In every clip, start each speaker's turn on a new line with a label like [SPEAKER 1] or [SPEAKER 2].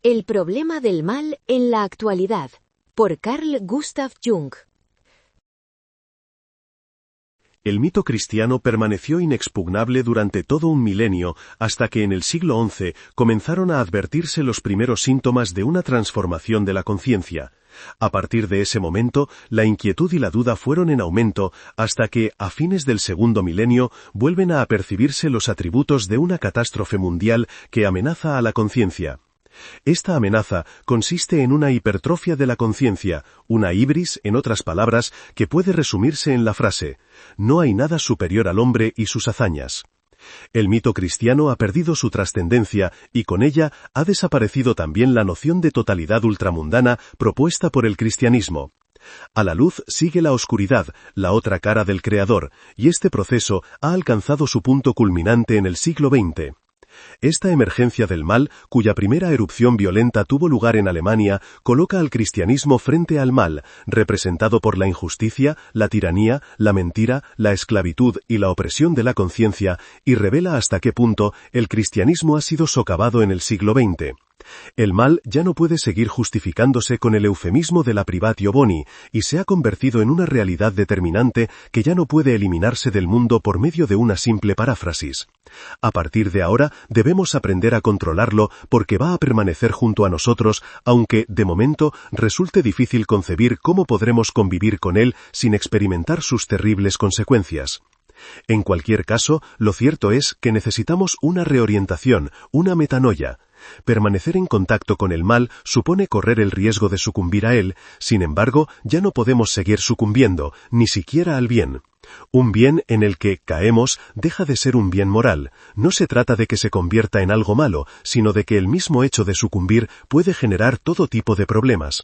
[SPEAKER 1] El problema del mal en la actualidad, por Carl Gustav Jung.
[SPEAKER 2] El mito cristiano permaneció inexpugnable durante todo un milenio, hasta que en el siglo XI comenzaron a advertirse los primeros síntomas de una transformación de la conciencia. A partir de ese momento, la inquietud y la duda fueron en aumento, hasta que, a fines del segundo milenio, vuelven a apercibirse los atributos de una catástrofe mundial que amenaza a la conciencia. Esta amenaza consiste en una hipertrofia de la conciencia, una hibris, en otras palabras, que puede resumirse en la frase: no hay nada superior al hombre y sus hazañas. El mito cristiano ha perdido su trascendencia y con ella ha desaparecido también la noción de totalidad ultramundana propuesta por el cristianismo. A la luz sigue la oscuridad, la otra cara del Creador, y este proceso ha alcanzado su punto culminante en el siglo XX. Esta emergencia del mal, cuya primera erupción violenta tuvo lugar en Alemania, coloca al cristianismo frente al mal, representado por la injusticia, la tiranía, la mentira, la esclavitud y la opresión de la conciencia, y revela hasta qué punto el cristianismo ha sido socavado en el siglo XX. El mal ya no puede seguir justificándose con el eufemismo de la privatio boni, y se ha convertido en una realidad determinante que ya no puede eliminarse del mundo por medio de una simple paráfrasis. A partir de ahora debemos aprender a controlarlo porque va a permanecer junto a nosotros, aunque, de momento, resulte difícil concebir cómo podremos convivir con él sin experimentar sus terribles consecuencias. En cualquier caso, lo cierto es que necesitamos una reorientación, una metanoia. Permanecer en contacto con el mal supone correr el riesgo de sucumbir a él, sin embargo, ya no podemos seguir sucumbiendo, ni siquiera al bien. Un bien en el que caemos deja de ser un bien moral. No se trata de que se convierta en algo malo, sino de que el mismo hecho de sucumbir puede generar todo tipo de problemas.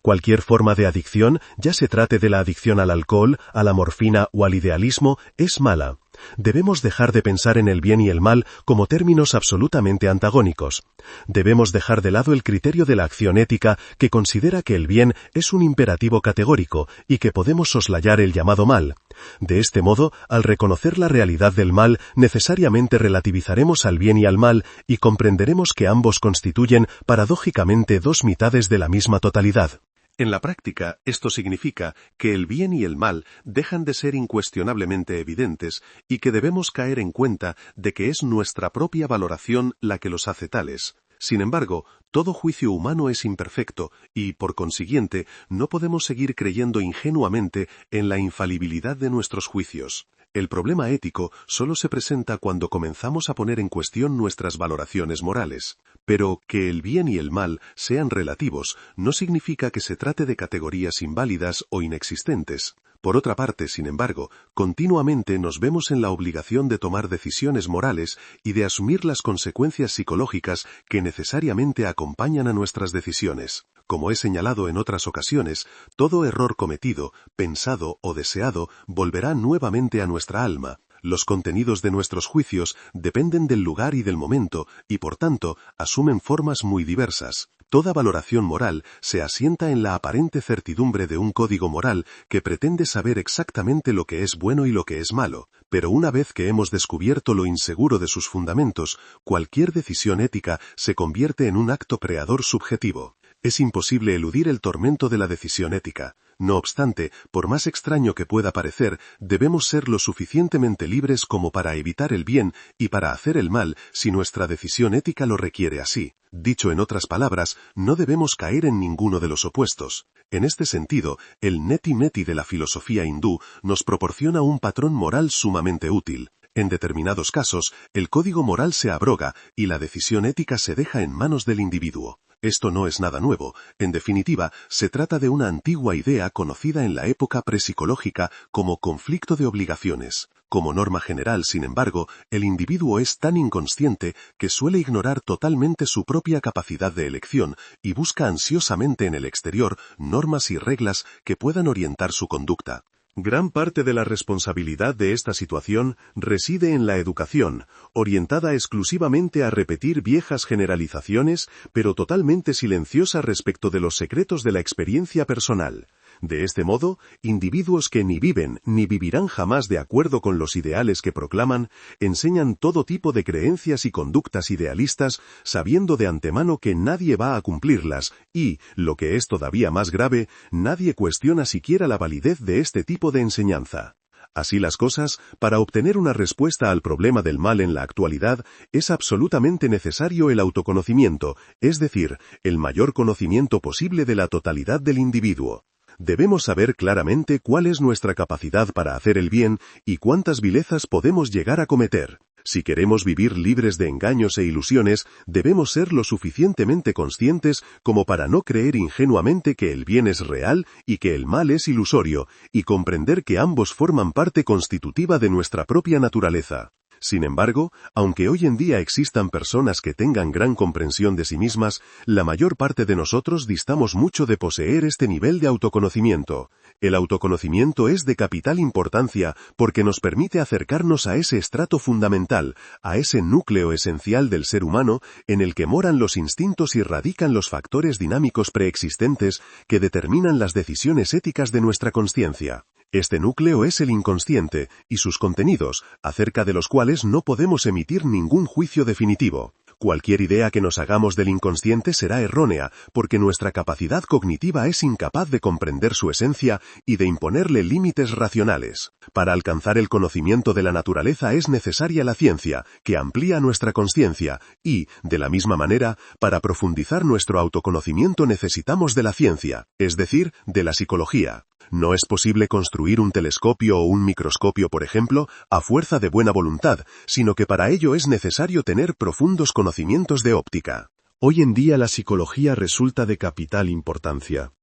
[SPEAKER 2] Cualquier forma de adicción, ya se trate de la adicción al alcohol, a la morfina o al idealismo, es mala. Debemos dejar de pensar en el bien y el mal como términos absolutamente antagónicos. Debemos dejar de lado el criterio de la acción ética que considera que el bien es un imperativo categórico y que podemos soslayar el llamado mal. De este modo, al reconocer la realidad del mal, necesariamente relativizaremos al bien y al mal y comprenderemos que ambos constituyen, paradójicamente, dos mitades de la misma totalidad. En la práctica, esto significa que el bien y el mal dejan de ser incuestionablemente evidentes y que debemos caer en cuenta de que es nuestra propia valoración la que los hace tales. Sin embargo, todo juicio humano es imperfecto y, por consiguiente, no podemos seguir creyendo ingenuamente en la infalibilidad de nuestros juicios. El problema ético solo se presenta cuando comenzamos a poner en cuestión nuestras valoraciones morales. Pero que el bien y el mal sean relativos no significa que se trate de categorías inválidas o inexistentes. Por otra parte, sin embargo, continuamente nos vemos en la obligación de tomar decisiones morales y de asumir las consecuencias psicológicas que necesariamente acompañan a nuestras decisiones. Como he señalado en otras ocasiones, todo error cometido, pensado o deseado volverá nuevamente a nuestra alma. Los contenidos de nuestros juicios dependen del lugar y del momento y, por tanto, asumen formas muy diversas. Toda valoración moral se asienta en la aparente certidumbre de un código moral que pretende saber exactamente lo que es bueno y lo que es malo, pero una vez que hemos descubierto lo inseguro de sus fundamentos, cualquier decisión ética se convierte en un acto creador subjetivo. Es imposible eludir el tormento de la decisión ética. No obstante, por más extraño que pueda parecer, debemos ser lo suficientemente libres como para evitar el bien y para hacer el mal si nuestra decisión ética lo requiere así. Dicho en otras palabras, no debemos caer en ninguno de los opuestos. En este sentido, el neti-neti de la filosofía hindú nos proporciona un patrón moral sumamente útil. En determinados casos, el código moral se abroga y la decisión ética se deja en manos del individuo. Esto no es nada nuevo. En definitiva, se trata de una antigua idea conocida en la época prepsicológica como conflicto de obligaciones. Como norma general, sin embargo, el individuo es tan inconsciente que suele ignorar totalmente su propia capacidad de elección y busca ansiosamente en el exterior normas y reglas que puedan orientar su conducta. Gran parte de la responsabilidad de esta situación reside en la educación, orientada exclusivamente a repetir viejas generalizaciones, pero totalmente silenciosa respecto de los secretos de la experiencia personal. De este modo, individuos que ni viven ni vivirán jamás de acuerdo con los ideales que proclaman, enseñan todo tipo de creencias y conductas idealistas, sabiendo de antemano que nadie va a cumplirlas, y, lo que es todavía más grave, nadie cuestiona siquiera la validez de este tipo de enseñanza. Así las cosas, para obtener una respuesta al problema del mal en la actualidad, es absolutamente necesario el autoconocimiento, es decir, el mayor conocimiento posible de la totalidad del individuo. Debemos saber claramente cuál es nuestra capacidad para hacer el bien y cuántas vilezas podemos llegar a cometer. Si queremos vivir libres de engaños e ilusiones, debemos ser lo suficientemente conscientes como para no creer ingenuamente que el bien es real y que el mal es ilusorio, y comprender que ambos forman parte constitutiva de nuestra propia naturaleza. Sin embargo, aunque hoy en día existan personas que tengan gran comprensión de sí mismas, la mayor parte de nosotros distamos mucho de poseer este nivel de autoconocimiento. El autoconocimiento es de capital importancia porque nos permite acercarnos a ese estrato fundamental, a ese núcleo esencial del ser humano en el que moran los instintos y radican los factores dinámicos preexistentes que determinan las decisiones éticas de nuestra consciencia. Este núcleo es el inconsciente y sus contenidos, acerca de los cuales no podemos emitir ningún juicio definitivo. Cualquier idea que nos hagamos del inconsciente será errónea, porque nuestra capacidad cognitiva es incapaz de comprender su esencia y de imponerle límites racionales. Para alcanzar el conocimiento de la naturaleza es necesaria la ciencia, que amplía nuestra consciencia, y, de la misma manera, para profundizar nuestro autoconocimiento necesitamos de la ciencia, es decir, de la psicología. No es posible construir un telescopio o un microscopio, por ejemplo, a fuerza de buena voluntad, sino que para ello es necesario tener profundos conocimientos de óptica. Hoy en día la psicología resulta de capital importancia.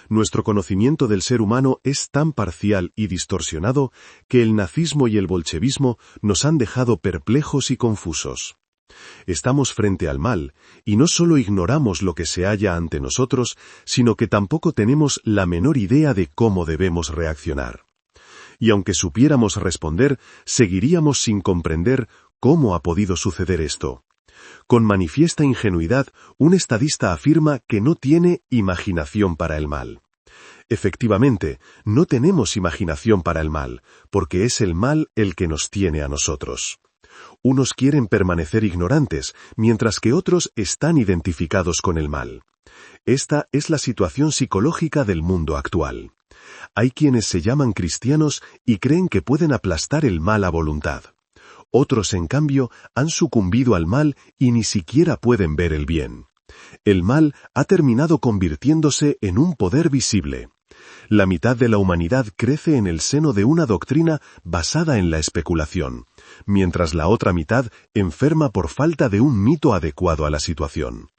[SPEAKER 2] Nuestro conocimiento del ser humano es tan parcial y distorsionado que el nazismo y el bolchevismo nos han dejado perplejos y confusos. Estamos frente al mal, y no solo ignoramos lo que se halla ante nosotros, sino que tampoco tenemos la menor idea de cómo debemos reaccionar. Y aunque supiéramos responder, seguiríamos sin comprender cómo ha podido suceder esto. Con manifiesta ingenuidad, un estadista afirma que no tiene imaginación para el mal. Efectivamente, no tenemos imaginación para el mal, porque es el mal el que nos tiene a nosotros. Unos quieren permanecer ignorantes, mientras que otros están identificados con el mal. Esta es la situación psicológica del mundo actual. Hay quienes se llaman cristianos y creen que pueden aplastar el mal a voluntad. Otros, en cambio, han sucumbido al mal y ni siquiera pueden ver el bien. El mal ha terminado convirtiéndose en un poder visible. La mitad de la humanidad crece en el seno de una doctrina basada en la especulación, mientras la otra mitad enferma por falta de un mito adecuado a la situación.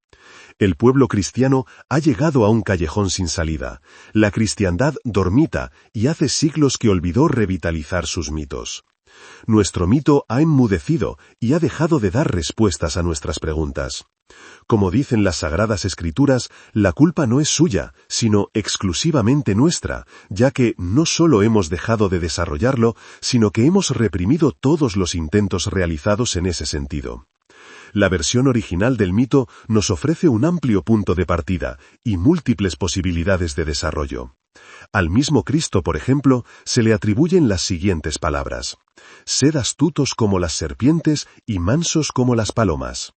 [SPEAKER 2] El pueblo cristiano ha llegado a un callejón sin salida. La cristiandad dormita y hace siglos que olvidó revitalizar sus mitos. Nuestro mito ha enmudecido y ha dejado de dar respuestas a nuestras preguntas. Como dicen las Sagradas Escrituras, la culpa no es suya, sino exclusivamente nuestra, ya que no solo hemos dejado de desarrollarlo, sino que hemos reprimido todos los intentos realizados en ese sentido. La versión original del mito nos ofrece un amplio punto de partida y múltiples posibilidades de desarrollo. Al mismo Cristo, por ejemplo, se le atribuyen las siguientes palabras: «Sed astutos como las serpientes y mansos como las palomas».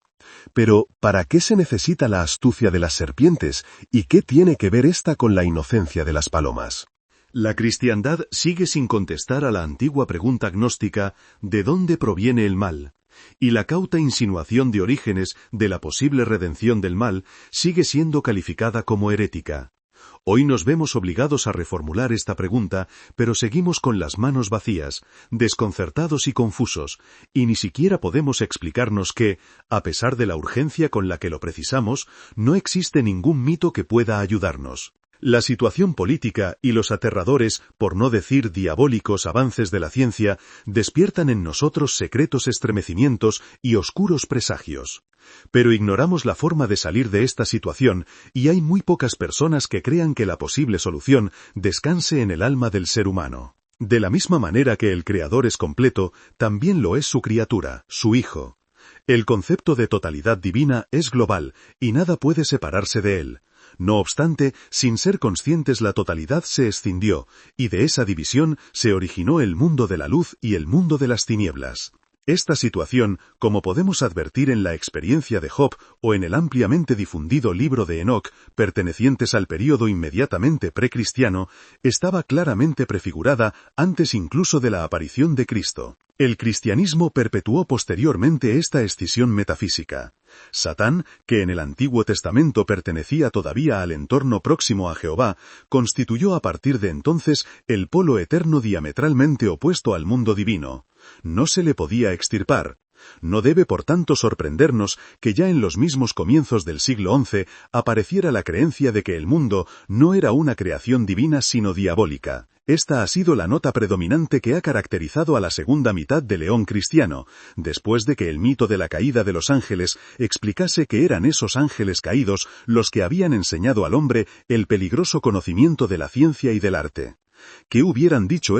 [SPEAKER 2] Pero, ¿para qué se necesita la astucia de las serpientes y qué tiene que ver esta con la inocencia de las palomas? La cristiandad sigue sin contestar a la antigua pregunta gnóstica ¿de dónde proviene el mal? Y la cauta insinuación de Orígenes de la posible redención del mal sigue siendo calificada como herética. Hoy nos vemos obligados a reformular esta pregunta, pero seguimos con las manos vacías, desconcertados y confusos, y ni siquiera podemos explicarnos que, a pesar de la urgencia con la que lo precisamos, no existe ningún mito que pueda ayudarnos. La situación política y los aterradores, por no decir diabólicos avances de la ciencia, despiertan en nosotros secretos estremecimientos y oscuros presagios. Pero ignoramos la forma de salir de esta situación y hay muy pocas personas que crean que la posible solución descanse en el alma del ser humano. De la misma manera que el Creador es completo, también lo es su criatura, su Hijo. El concepto de totalidad divina es global y nada puede separarse de él.
[SPEAKER 3] No obstante, sin ser conscientes la totalidad se escindió, y de esa división se originó el mundo de la luz y el mundo de las tinieblas. Esta situación, como podemos advertir en la experiencia de Job o en el ampliamente difundido libro de Enoc, pertenecientes al período inmediatamente precristiano, estaba claramente prefigurada antes incluso de la aparición de Cristo. El cristianismo perpetuó posteriormente esta escisión metafísica. Satán, que en el Antiguo Testamento pertenecía todavía al entorno próximo a Jehová, constituyó a partir de entonces el polo eterno diametralmente opuesto al mundo divino. No se le podía extirpar. No debe por tanto sorprendernos que ya en los mismos comienzos del siglo XI apareciera la creencia de que el mundo no era una creación divina sino diabólica. Esta ha sido la nota predominante que ha caracterizado a la segunda mitad del eón cristiano, después de que el mito de la caída de los ángeles explicase que eran esos ángeles caídos los que habían enseñado al hombre el peligroso conocimiento de la ciencia y del arte. ¿Qué hubieran dicho